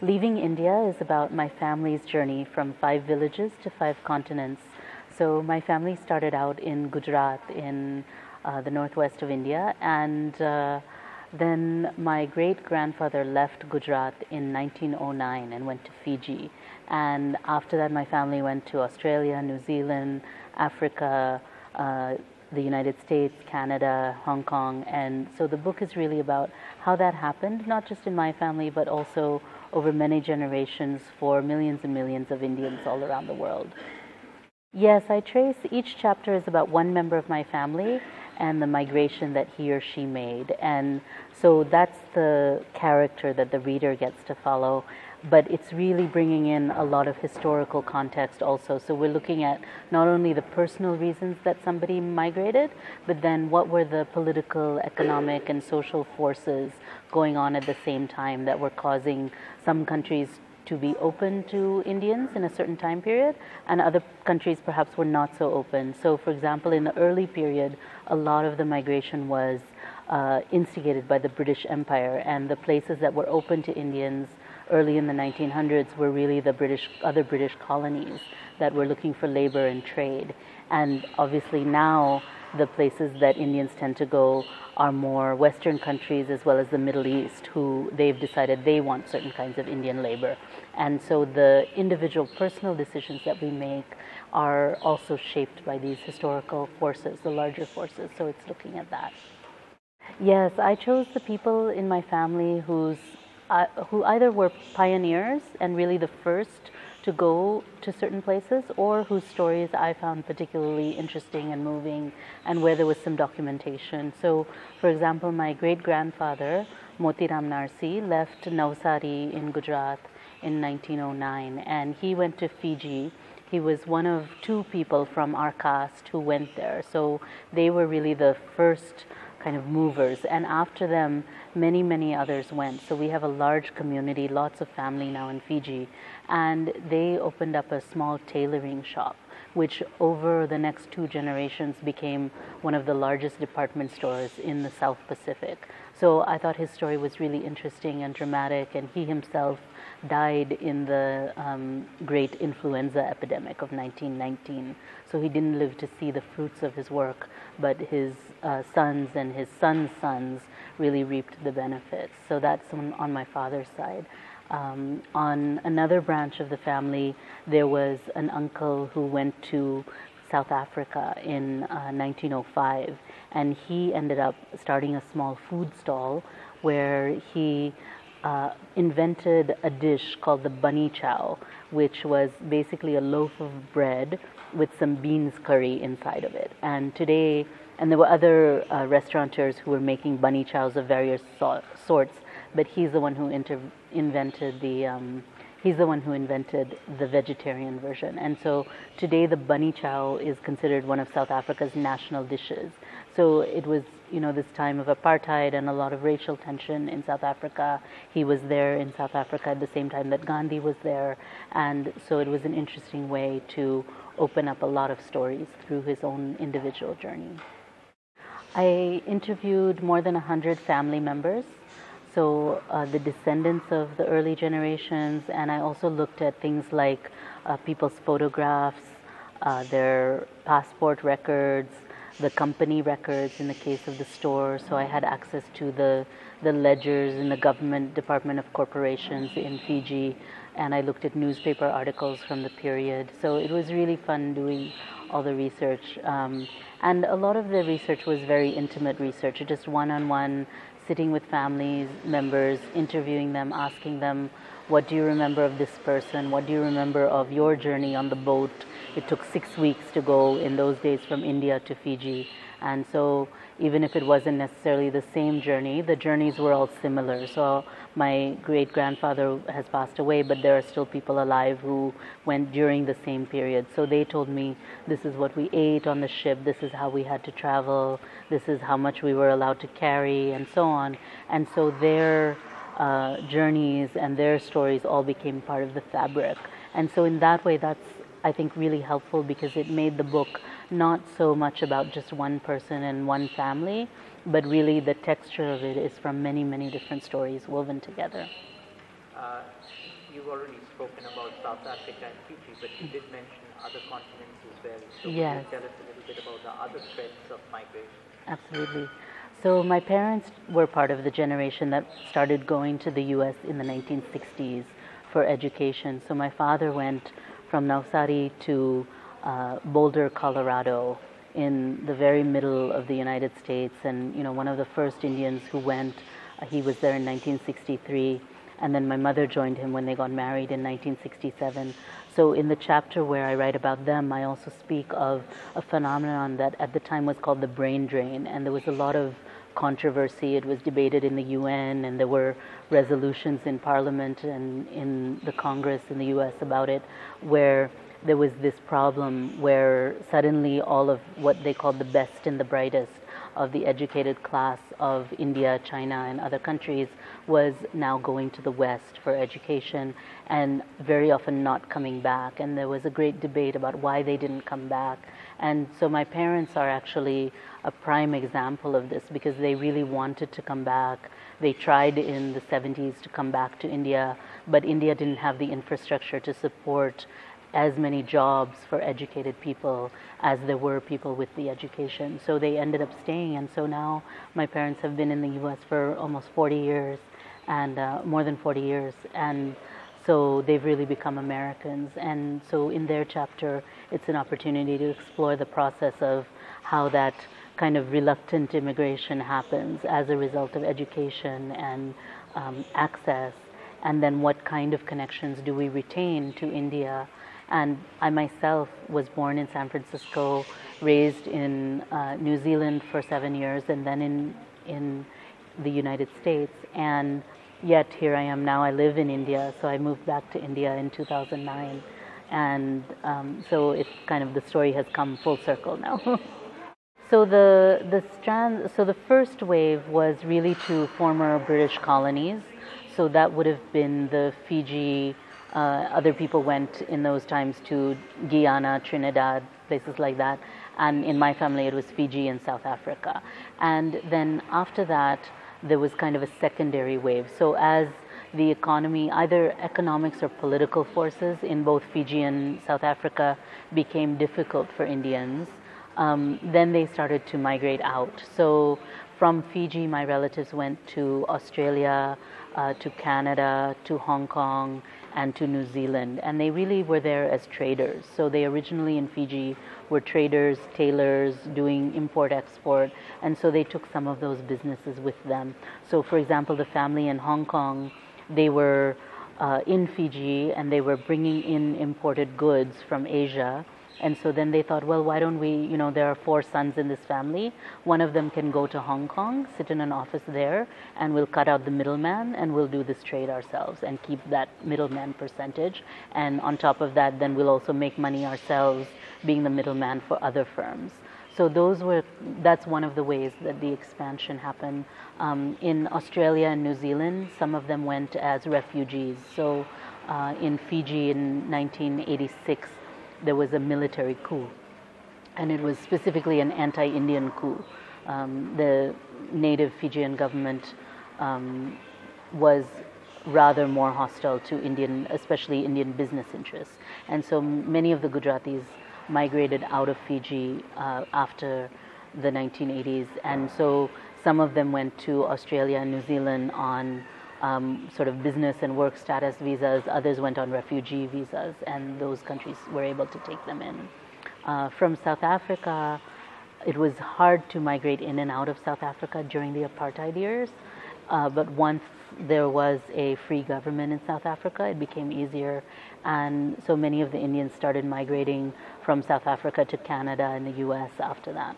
Leaving India is about my family's journey from 5 villages to 5 continents. So my family started out in Gujarat in the northwest of India, and then my great-grandfather left Gujarat in 1909 and went to Fiji. And after that, my family went to Australia, New Zealand, Africa, the United States, Canada, Hong Kong. And so the book is really about how that happened, not just in my family, but also over many generations for millions and millions of Indians all around the world. Yes, I trace, each chapter is about one member of my family and the migration that he or she made. And so that's the character that the reader gets to follow. But it's really bringing in a lot of historical context also. So we're looking at not only the personal reasons that somebody migrated, but then what were the political, economic, and social forces going on at the same time that were causing some countries to be open to Indians in a certain time period, and other countries perhaps were not so open. So for example, in the early period, a lot of the migration was instigated by the British Empire, and the places that were open to Indians early in the 1900s were really the other British colonies that were looking for labor and trade. And obviously now the places that Indians tend to go are more Western countries as well as the Middle East, who they've decided they want certain kinds of Indian labor. And so the individual personal decisions that we make are also shaped by these historical forces, the larger forces. So it's looking at that. Yes, I chose the people in my family who either were pioneers and really the first to go to certain places, or whose stories I found particularly interesting and moving, and where there was some documentation. So, for example, my great-grandfather, Motiram Narsi, left Navsari in Gujarat in 1909, and he went to Fiji. He was one of 2 people from our caste who went there. So they were really the first kind of movers, and after them many others went. So we have a large community, lots of family now in Fiji, and they opened up a small tailoring shop, which over the next 2 generations became one of the largest department stores in the South Pacific. So I thought his story was really interesting and dramatic, and he himself died in the great influenza epidemic of 1919. So he didn't live to see the fruits of his work, but his sons and his sons' sons really reaped the benefits. So that's on my father's side. On another branch of the family, there was an uncle who went to South Africa in 1905, and he ended up starting a small food stall where he invented a dish called the bunny chow, which was basically a loaf of bread with some beans curry inside of it. And today, and there were other restaurateurs who were making bunny chows of various sorts, but he's the one who invented the vegetarian version. And so today the bunny chow is considered one of South Africa's national dishes. So it was, this time of apartheid and a lot of racial tension in South Africa. He was there in South Africa at the same time that Gandhi was there. And so it was an interesting way to open up a lot of stories through his own individual journey. I interviewed more than 100 family members, so the descendants of the early generations, and I also looked at things like people's photographs, their passport records, the company records in the case of the store. So I had access to the ledgers in the government department of corporations in Fiji, and I looked at newspaper articles from the period. So it was really fun doing all the research. And a lot of the research was very intimate research, just one-on-one, sitting with family members, interviewing them, asking them, what do you remember of this person? What do you remember of your journey on the boat? It took 6 weeks to go in those days from India to Fiji. And so even if it wasn't necessarily the same journey, the journeys were all similar. So my great-grandfather has passed away, but there are still people alive who went during the same period. So they told me, this is what we ate on the ship, this is how we had to travel, this is how much we were allowed to carry, and so on. And so their journeys and their stories all became part of the fabric. And so in that way, that's, I think, really helpful, because it made the book not so much about just one person and one family, but really the texture of it is from many different stories woven together. you've already spoken about South Africa and Fiji, but you did mention other continents as well. So Yes. Could you tell us a little bit about the other threads of migration? Absolutely. So my parents were part of the generation that started going to the U.S. in the 1960s for education. So my father went from Navsari to Boulder, Colorado, in the very middle of the United States. And one of the first Indians who went, he was there in 1963. And then my mother joined him when they got married in 1967. So in the chapter where I write about them, I also speak of a phenomenon that at the time was called the brain drain. And there was a lot of controversy. It was debated in the UN, and there were resolutions in Parliament and in the Congress in the US about it, where there was this problem where suddenly all of what they called the best and the brightest of the educated class of India, China, and other countries was now going to the West for education and very often not coming back. And there was a great debate about why they didn't come back. And so my parents are actually a prime example of this because they really wanted to come back. They tried in the 70s to come back to India, but India didn't have the infrastructure to support as many jobs for educated people as there were people with the education. So they ended up staying, and so now my parents have been in the US for almost 40 years, and more than 40 years, and so they've really become Americans. And so in their chapter, it's an opportunity to explore the process of how that kind of reluctant immigration happens as a result of education and access, and then what kind of connections do we retain to India. And I myself was born in San Francisco, raised in New Zealand for 7 years, and then in the United States. And yet here I am now. I live in India, so I moved back to India in 2009. And so it's kind of, the story has come full circle now. So the first wave was really to former British colonies. So that would have been the Fiji. Other people went in those times to Guyana, Trinidad, places like that. And in my family, it was Fiji and South Africa. And then after that, there was kind of a secondary wave. So as the economy, either economics or political forces in both Fiji and South Africa became difficult for Indians, then they started to migrate out. So from Fiji, my relatives went to Australia, to Canada, to Hong Kong, and to New Zealand. And they really were there as traders. So they originally in Fiji were traders, tailors, doing import-export. And so they took some of those businesses with them. So for example, the family in Hong Kong, they were in Fiji and they were bringing in imported goods from Asia. And so then they thought, well, why don't we, there are 4 sons in this family. One of them can go to Hong Kong, sit in an office there, and we'll cut out the middleman and we'll do this trade ourselves and keep that middleman percentage. And on top of that, then we'll also make money ourselves being the middleman for other firms. So that's one of the ways that the expansion happened. In Australia and New Zealand, some of them went as refugees. So in Fiji in 1986, there was a military coup, and it was specifically an anti-Indian coup. The native Fijian government was rather more hostile to Indian, especially Indian business interests. And so many of the Gujaratis migrated out of Fiji after the 1980s. And so some of them went to Australia and New Zealand on sort of business and work status visas. Others went on refugee visas, and those countries were able to take them in. From South Africa, it was hard to migrate in and out of South Africa during the apartheid years, but once there was a free government in South Africa, it became easier, and so many of the Indians started migrating from South Africa to Canada and the US after that.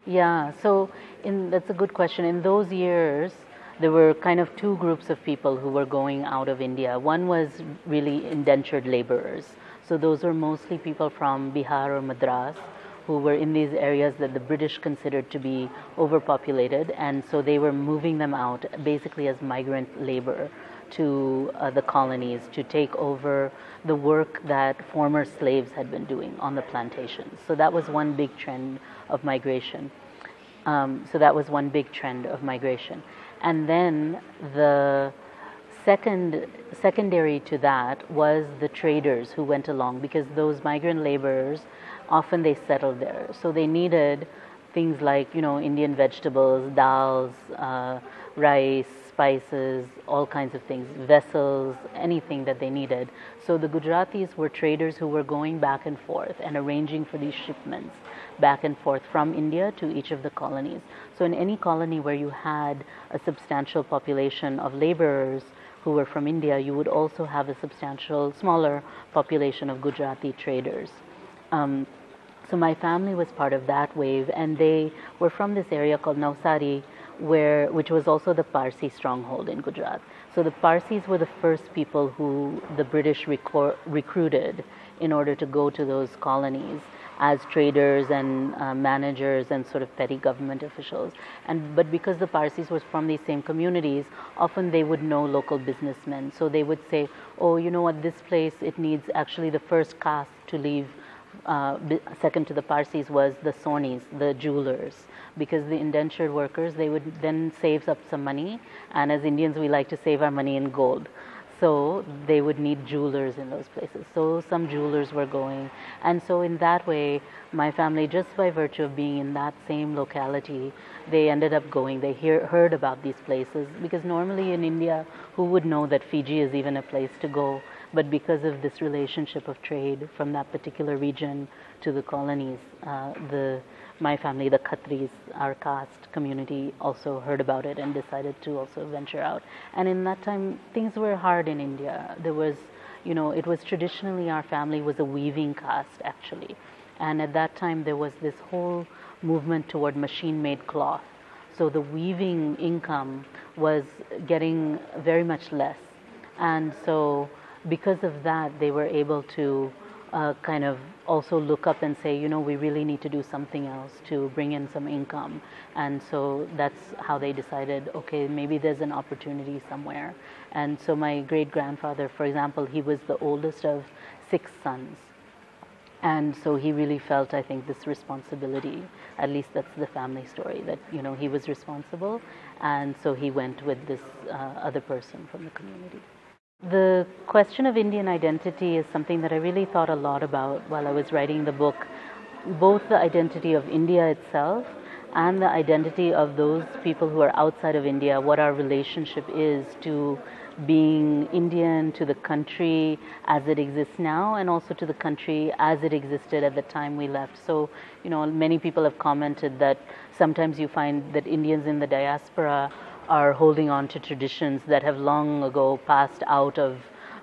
Yeah, so that's a good question. In those years, there were kind of 2 groups of people who were going out of India. One was really indentured laborers. So those were mostly people from Bihar or Madras who were in these areas that the British considered to be overpopulated. And so they were moving them out basically as migrant labor to the colonies to take over the work that former slaves had been doing on the plantations. So that was one big trend of migration. And then the Secondary to that was the traders who went along, because those migrant laborers often they settled there, so they needed things like Indian vegetables, dals, rice, spices, all kinds of things, vessels, anything that they needed. So the Gujaratis were traders who were going back and forth and arranging for these shipments back and forth from India to each of the colonies. So in any colony where you had a substantial population of laborers who were from India, you would also have a substantial, smaller population of Gujarati traders. So my family was part of that wave, and they were from this area called Navsari, which was also the Parsi stronghold in Gujarat. So the Parsis were the first people who the British recruited in order to go to those colonies as traders and managers and sort of petty government officials. But because the Parsis were from these same communities, often they would know local businessmen. So they would say, oh, you know what, this place, it needs actually the first caste to leave. Second to the Parsis was the Sonis, the jewelers, because the indentured workers, they would then save up some money, and as Indians we like to save our money in gold. So they would need jewelers in those places. So some jewelers were going. And so in that way, my family, just by virtue of being in that same locality, they ended up going. They heard about these places, because normally in India, who would know that Fiji is even a place to go? But because of this relationship of trade from that particular region to the colonies, my family, the Khatris, our caste community, also heard about it and decided to also venture out. And in that time, things were hard in India. There was, it was traditionally, our family was a weaving caste actually. And at that time, there was this whole movement toward machine-made cloth. So the weaving income was getting very much less. And so because of that, they were able to kind of also look up and say, we really need to do something else to bring in some income. And so that's how they decided, okay, maybe there's an opportunity somewhere. And so my great-grandfather, for example, he was the oldest of 6 sons. And so he really felt, I think, this responsibility. At least that's the family story, that, he was responsible. And so he went with this other person from the community. The question of Indian identity is something that I really thought a lot about while I was writing the book. Both the identity of India itself and the identity of those people who are outside of India, what our relationship is to being Indian, to the country as it exists now, and also to the country as it existed at the time we left. So, many people have commented that sometimes you find that Indians in the diaspora are holding on to traditions that have long ago passed out of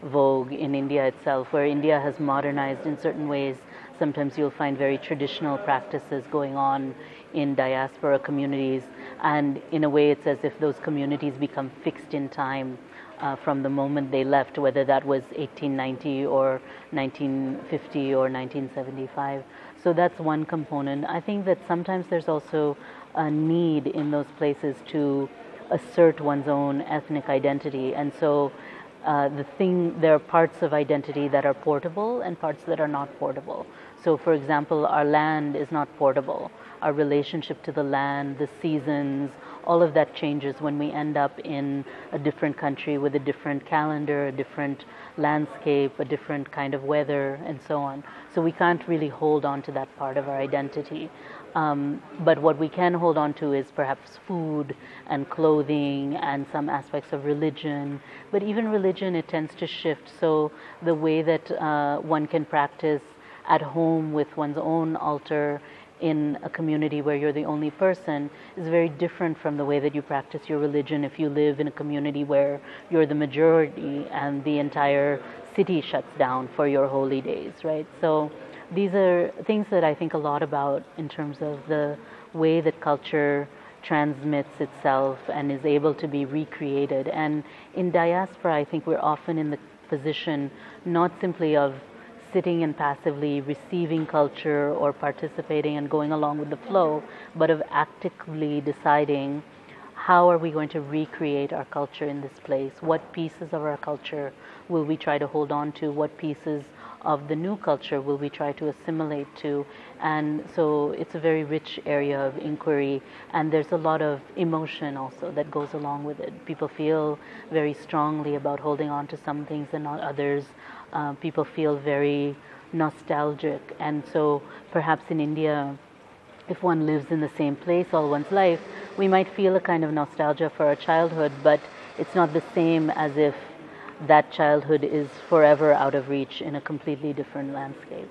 vogue in India itself, where India has modernized in certain ways. Sometimes you'll find very traditional practices going on in diaspora communities, and in a way it's as if those communities become fixed in time from the moment they left, whether that was 1890 or 1950 or 1975. So that's one component. I think that sometimes there's also a need in those places to assert one's own ethnic identity, and so there are parts of identity that are portable and parts that are not portable. So for example, our land is not portable. Our relationship to the land, the seasons, all of that changes when we end up in a different country with a different calendar, a different landscape, a different kind of weather, and so on. So we can't really hold on to that part of our identity. But what we can hold on to is perhaps food and clothing and some aspects of religion. But even religion, it tends to shift. So the way that one can practice at home with one's own altar in a community where you're the only person is very different from the way that you practice your religion if you live in a community where you're the majority and the entire city shuts down for your holy days, right? So these are things that I think a lot about in terms of the way that culture transmits itself and is able to be recreated. And in diaspora, I think we're often in the position not simply of sitting and passively receiving culture or participating and going along with the flow, but of actively deciding how are we going to recreate our culture in this place? What pieces of our culture will we try to hold on to? What pieces of the new culture will we try to assimilate to? And so it's a very rich area of inquiry, and there's a lot of emotion also that goes along with it. People feel very strongly about holding on to some things and not others. People feel very nostalgic, and so perhaps in India, if one lives in the same place all one's life, we might feel a kind of nostalgia for our childhood, but it's not the same as if that childhood is forever out of reach in a completely different landscape.